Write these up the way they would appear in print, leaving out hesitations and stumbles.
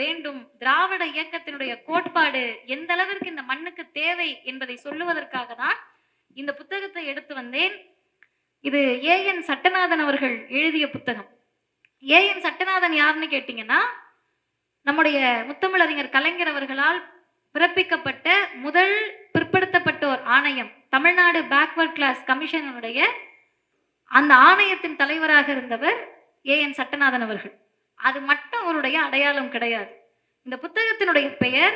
வேண்டும், திராவிட இயக்கத்தினுடைய கோட்பாடு எந்த அளவிற்கு இந்த மண்ணுக்கு தேவை என்பதை சொல்லுவதற்காக தான் இந்த புத்தகத்தை எடுத்து வந்தேன். இது ஏஎன் சட்டநாதன் அவர்கள் எழுதிய புத்தகம். ஏஎன் சட்டநாதன் யாருன்னு கேட்டீங்கன்னா, நம்முடைய முத்தமிழறிஞர் கலைஞர் அவர்களால் பிறப்பிக்கப்பட்ட முதல் பிற்படுத்தப்பட்டோர் ஆணையம், தமிழ்நாடு பேக்வர்ட் கிளாஸ் கமிஷனுடைய அந்த ஆணையத்தின் தலைவராக இருந்தவர் ஏஎன் சட்டநாதன் அவர்கள். அது மட்டும் அவருடைய அடையாளம் கிடையாது. இந்த புத்தகத்தினுடைய பெயர்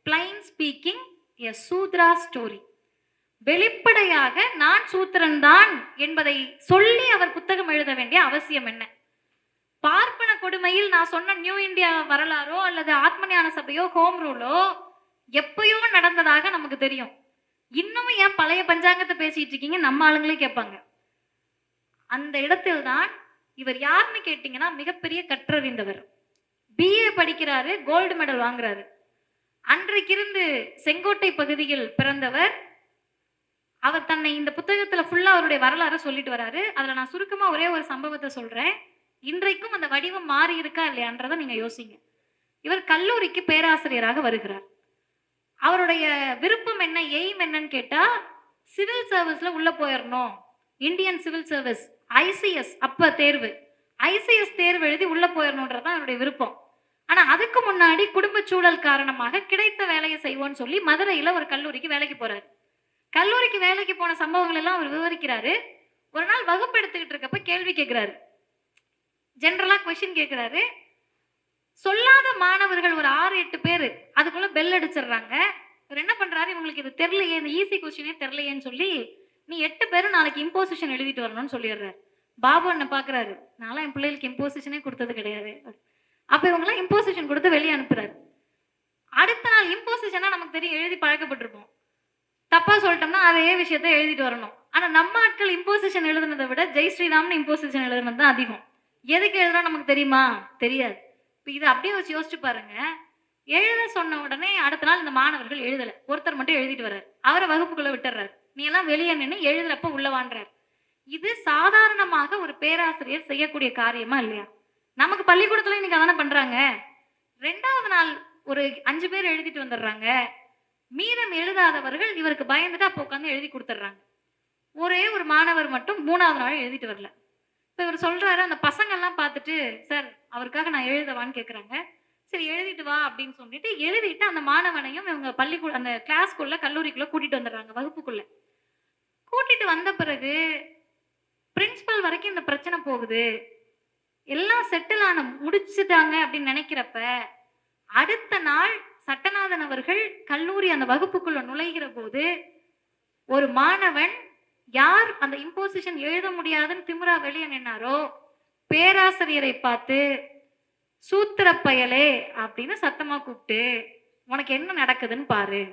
பிளைன் ஸ்பீக்கிங் எ சூத்ரா ஸ்டோரி. வெளிப்படையாக நான் சூத்திரன் தான் என்பதை சொல்லி அவர் புத்தகம் எழுத வேண்டிய அவசியம் என்ன? பார்ப்பன கொடுமையில் நான் சொன்ன நியூ இந்தியா வரலாறோ அல்லது ஆத்மஞான சபையோ ஹோம் ரூலோ எப்பயோ நடந்ததாக நமக்கு தெரியும். இன்னமும் ஏன் பழைய பஞ்சாங்கத்தை பேசிட்டு இருக்கீங்க நம்ம ஆளுங்களே கேட்பாங்க. அந்த இடத்தில் தான் இவர் யாருன்னு கேட்டீங்கன்னா மிகப்பெரிய கற்றறிந்தவர். பிஏ படிக்கிறாரு, கோல்டு மெடல் வாங்குறாரு. அன்றைக்கு இருந்து செங்கோட்டை பகுதியில் பிறந்தவர். அவர் தன்னை இந்த புத்தகத்துல ஃபுல்லா அவருடைய வரலாறு சொல்லிட்டு வராரு. அதுல நான் சுருக்கமா ஒரே ஒரு சம்பவத்தை சொல்றேன். இன்றைக்கும் அந்த வடிவம் மாறி இருக்கா இல்லையான்றதை நீங்க யோசிங்க. இவர் கல்லூரிக்கு பேராசிரியராக வருகிறார். அவருடைய விருப்பம் என்ன, எய்ம் என்னன்னு கேட்டா, சிவில் சர்வீஸ்ல உள்ள போயிடணும். இந்தியன் சிவில் சர்வீஸ் ஐசிஎஸ் அப்ப தேர்வு, ஐசிஎஸ் தேர்வு எழுதி உள்ள போயிடணும்ன்றதான் அவருடைய விருப்பம். ஆனா அதுக்கு முன்னாடி குடும்ப சூழல் காரணமாக கிடைத்த வேலையை செய்வோம்னு சொல்லி மதுரையில ஒரு கல்லூரிக்கு வேலைக்கு போறாரு. கல்லூரிக்கு வேலைக்கு போன சம்பவங்கள் எல்லாம் அவர் விவரிக்கிறாரு. ஒரு நாள் வகுப்பு எடுத்துக்கிட்டு இருக்கப்ப கேள்வி கேட்கிறாரு, ஜெனரலா கொஸ்டின் கேட்கிறாரு. சொல்லாத மாணவர்கள் ஒரு 6-8 பேர் அதுக்குள்ள பெல் அடிச்சிடுறாங்க. இவர் என்ன பண்றாரு, இவங்களுக்கு இது தெரியலையே, இந்த ஈஸி கொஸ்டினே தெரியலையேன்னு சொல்லி, நீ 8 பேரும் நாளைக்கு இம்போசிஷன் எழுதிட்டு வரணும்னு சொல்லிடுறாரு. பாபு என்ன பாக்குறாரு, நான்லாம் என் பிள்ளைகளுக்கு இம்போசிஷனே கொடுத்தது கிடையாது. அப்ப இவங்கெல்லாம் இம்போசிஷன் கொடுத்து வெளியே அனுப்புறாரு. அடுத்த நாள் இம்போசிஷனா நமக்கு தெரியும், எழுதி பழக்கப்பட்டிருப்போம். தப்பா சொல்லிட்டோம்னா அதே விஷயத்த எழுதிட்டு வரணும். ஆனா நம்ம ஆட்கள் இம்போசிஷன் எழுதுனதை விட ஜெய் ஸ்ரீராம்னு இம்போசிஷன் எழுதுனது தான் அதிகம். எதுக்கு எழுதுறோம் நமக்கு தெரியுமா? தெரியாது. இப்ப இதை அப்படியே வச்சு யோசிச்சு பாருங்க. எழுத சொன்ன உடனே அடுத்த நாள் இந்த மாணவர்கள் எழுதல, ஒருத்தர் மட்டும் எழுதிட்டு வர்றாரு. அவரை வகுப்புக்குள்ள விட்டுறாரு. நீ எல்லாம் வெளியே நின்று எழுதுறப்ப உள்ள வாண்டார். இது சாதாரணமாக ஒரு பேராசிரியர் செய்யக்கூடிய காரியமா இல்லையா? நமக்கு பள்ளிக்கூடத்துல இன்னைக்கு அதானே பண்றாங்க. 2வது நாள் ஒரு 5 பேர் எழுதிட்டு வந்துடுறாங்க. மீதம் எழுதாதவர்கள் இவருக்கு பயந்துட்டு அப்போ உட்காந்து எழுதி கொடுத்துட்றாங்க. ஒரே ஒரு மாணவர் மட்டும் 3வது நாள் எழுதிட்டு வரல. இப்ப இவர் சொல்றாரு, அந்த பசங்க எல்லாம் பார்த்துட்டு, சார் அவருக்காக நான் எழுதவான்னு கேட்கறாங்க. சரி எழுதிட்டு வா அப்படின்னு சொல்லிட்டு எழுதிட்டு அந்த மாணவனையும் இவங்க பள்ளிக்கூட அந்த கிளாஸ்க்குள்ள கல்லூரிக்குள்ள கூட்டிட்டு வந்துடுறாங்க. வகுப்புக்குள்ள கூட்டிட்டு வந்த பிறகு பிரின்சிபல் வரைக்கும் இந்த பிரச்சனை போகுது. எல்லாம் செட்டில் ஆன முடிச்சுட்டாங்க அப்படின்னு நினைக்கிறப்ப அடுத்த நாள் சட்டநாதன் அவர்கள் கல்லூரி அந்த வகுப்புக்குள்ள நுழைகிற போது ஒரு மாணவன் யார் அந்த இம்போசிஷன் எழுத முடியாதுன்னு திமிரா வெளியே நின்னாரோ பேராசிரியரை பார்த்து, சூத்திர பயலே அப்படின்னு சத்தமா கூப்பிட்டு, உனக்கு என்ன நடக்குதுன்னு பாரு.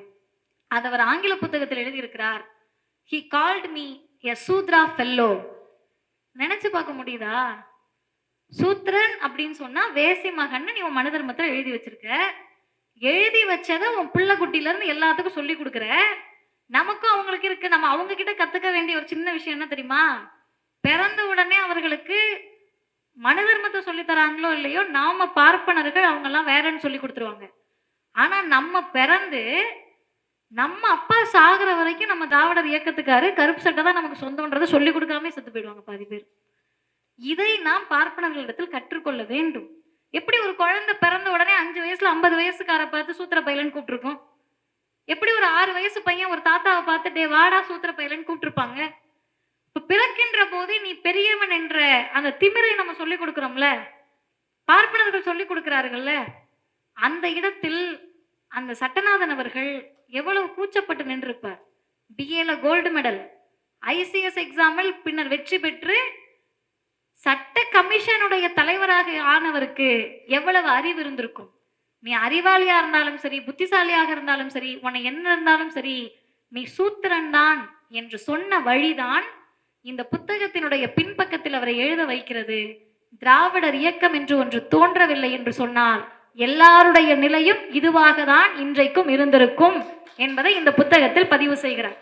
அது அவர் ஆங்கில புத்தகத்தில் எழுதியிருக்கிறார். He called me a Sudra fellow. நினைச்சு பார்க்க முடியுதா? சூத்திரன் அப்படின்னு சொன்னா வேசி மகன் நீ உன் மனு தர்மத்துல எழுதி வச்சிருக்க. எழுதி வச்சதை உன் பிள்ளை குட்டில இருந்து எல்லாத்துக்கும் சொல்லி கொடுக்குற. நமக்கும் அவங்களுக்கு இருக்கு. நம்ம அவங்க கிட்ட கத்துக்க வேண்டிய ஒரு சின்ன விஷயம் என்ன தெரியுமா? பிறந்த உடனே அவர்களுக்கு மனு தர்மத்தை சொல்லி தராங்களோ இல்லையோ, நாம பார்ப்பனர்கள் அவங்க எல்லாம் வேறன்னு சொல்லி கொடுத்துருவாங்க. ஆனா நம்ம பிறந்து நம்ம அப்பா சாகுற வரைக்கும் நம்ம திராவிடர் இயக்கத்துக்காரு கருப்பு சட்டை தான் நமக்கு சொந்தம்ன்றதை சொல்லி கொடுக்காம செத்து போயிடுவாங்க பாதி பேர். இதை நாம் பார்ப்பனர்களிடத்தில் கற்றுக்கொள்ள வேண்டும். எப்படி ஒரு குழந்தை பிறந்த உடனே 5 வயசுல 50 வயசுக்கார பார்த்து சூத்திர பையலன்னு கூப்பிட்டுருக்கோம்? எப்படி ஒரு 6 வயசு பையன் ஒரு தாத்தாவை பார்த்து டே வாடா சூத்திர பையலன்னு கூப்பிட்டுருப்பாங்க? இப்ப பிறக்கின்ற போதே நீ பெரியவன் என்ற அந்த திமிரை நம்ம சொல்லி கொடுக்கிறோம்ல, பார்ப்பனர்கள் சொல்லி கொடுக்கிறார்கள்ல, அந்த இடத்தில் அந்த சட்டநாதன் அவர்கள் எவ்வளவு கூச்சப்பட்டு நின்றிருப்பார். பிஏல கோல்டு மெடல், ஐசிஎஸ் எக்ஸாமில் பின்னர் வெற்றி பெற்று சட்ட கமிஷனுடைய தலைவராக ஆனவருக்கு எவ்வளவு அறிவு இருந்திருக்கும். நீ அறிவாளியா இருந்தாலும் சரி, புத்திசாலியாக இருந்தாலும் சரி, உன்னை என்ன இருந்தாலும் சரி, நீ சூத்திரன் தான் என்று சொன்ன வழிதான் இந்த புத்தகத்தினுடைய பின்பக்கத்தில் அவரை எழுத வைக்கிறது. திராவிடர் இயக்கம் என்று ஒன்று தோன்றவில்லை என்று சொன்னால் எல்லாருடைய நிலையும் இதுவாக தான் இன்றைக்கும் இருந்திருக்கும் என்பதை இந்த புத்தகத்தில் பதிவு செய்கிறார்.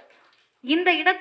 இந்த இடத்தில்